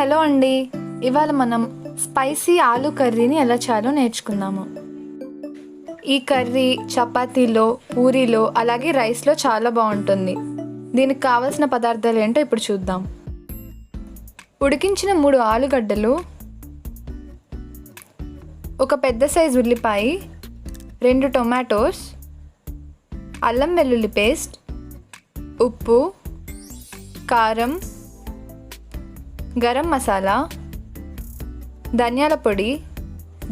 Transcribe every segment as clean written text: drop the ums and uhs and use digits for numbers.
Hello అండి, ఇవాళ మనం స్పైసీ ఆలూ కర్రీని ఎలా చేయాలో నేర్చుకుందాము. ఈ కర్రీ చపాతీలో, పూరీలో, అలాగే రైస్లో చాలా బాగుంటుంది. దీనికి కావలసిన పదార్థాలు ఏంటో ఇప్పుడు చూద్దాం. ఉడికించిన 3 ఆలుగడ్డలు, ఒక పెద్ద సైజు ఉల్లిపాయ, 2 టొమాటోస్, అల్లం వెల్లుల్లి పేస్ట్, ఉప్పు, కారం, గరం మసాలా, ధనియాల పొడి,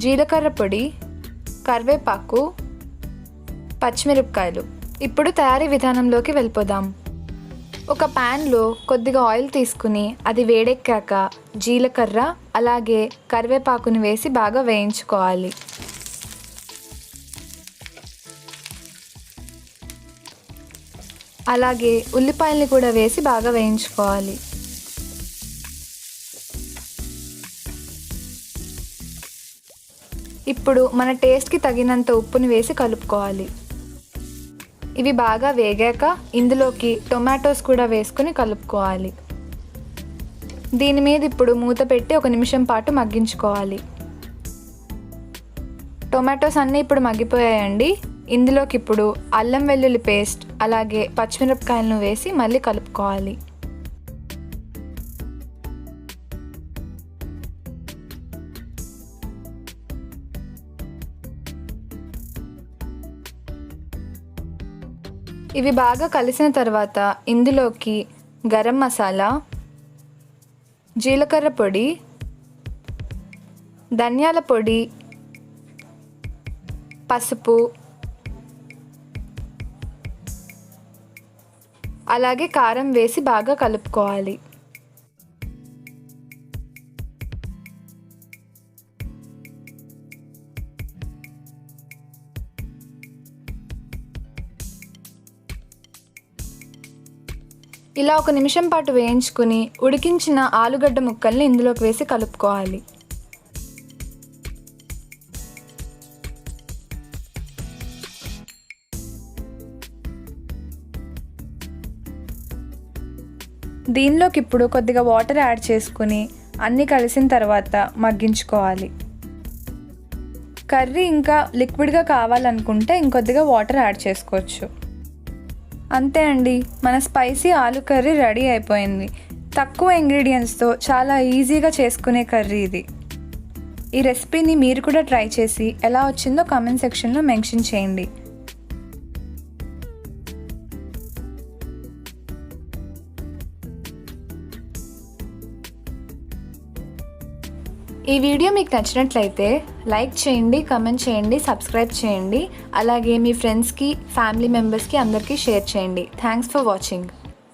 జీలకర్ర పొడి, కరివేపాకు, పచ్చిమిరపకాయలు. ఇప్పుడు తయారీ విధానంలోకి వెళ్ళిపోదాం. ఒక ప్యాన్లో కొద్దిగా ఆయిల్ తీసుకుని అది వేడెక్కాక జీలకర్ర అలాగే కరివేపాకుని వేసి బాగా వేయించుకోవాలి. అలాగే ఉల్లిపాయల్ని కూడా వేసి బాగా వేయించుకోవాలి. ఇప్పుడు మన టేస్ట్కి తగినంత ఉప్పుని వేసి కలుపుకోవాలి. ఇవి బాగా వేగాక ఇందులోకి టొమాటోస్ కూడా వేసుకుని కలుపుకోవాలి. దీని మీద ఇప్పుడు మూత పెట్టి 1 నిమిషం పాటు మగ్గించుకోవాలి. టొమాటోస్ అన్నీ ఇప్పుడు మగ్గిపోయాయండి. ఇందులోకి ఇప్పుడు అల్లం వెల్లుల్లి పేస్ట్ అలాగే పచ్చిమిరపకాయలను వేసి మళ్ళీ కలుపుకోవాలి. ఇవి బాగా కలిసిన తర్వాత ఇందులోకి గరం మసాలా, జీలకర్ర పొడి, ధనియాల పొడి, పసుపు అలాగే కారం వేసి బాగా కలుపుకోవాలి. ఇలా 1 నిమిషం పాటు వేయించుకుని ఉడికించిన ఆలుగడ్డ ముక్కల్ని ఇందులోకి వేసి కలుపుకోవాలి. దీనిలోకి ఇప్పుడు కొద్దిగా వాటర్ యాడ్ చేసుకుని అన్నీ కలిసిన తర్వాత మగ్గించుకోవాలి. కర్రీ ఇంకా లిక్విడ్గా కావాలనుకుంటే ఇంకొద్దిగా వాటర్ యాడ్ చేసుకోవచ్చు. అంతే అండి, మన స్పైసీ ఆలూ కర్రీ రెడీ అయిపోయింది. తక్కువ ఇంగ్రీడియంట్స్తో చాలా ఈజీగా చేసుకునే కర్రీ ఇది. ఈ రెసిపీని మీరు కూడా ట్రై చేసి ఎలా వచ్చిందో కామెంట్ సెక్షన్లో మెన్షన్ చేయండి. ఈ వీడియో మీకు నచ్చినట్లయితే లైక్ చేయండి, కామెంట్ చేయండి, సబ్స్క్రైబ్ చేయండి. అలాగే మీ ఫ్రెండ్స్కి, ఫ్యామిలీ మెంబర్స్కి అందరికీ షేర్ చేయండి. Thanks for watching.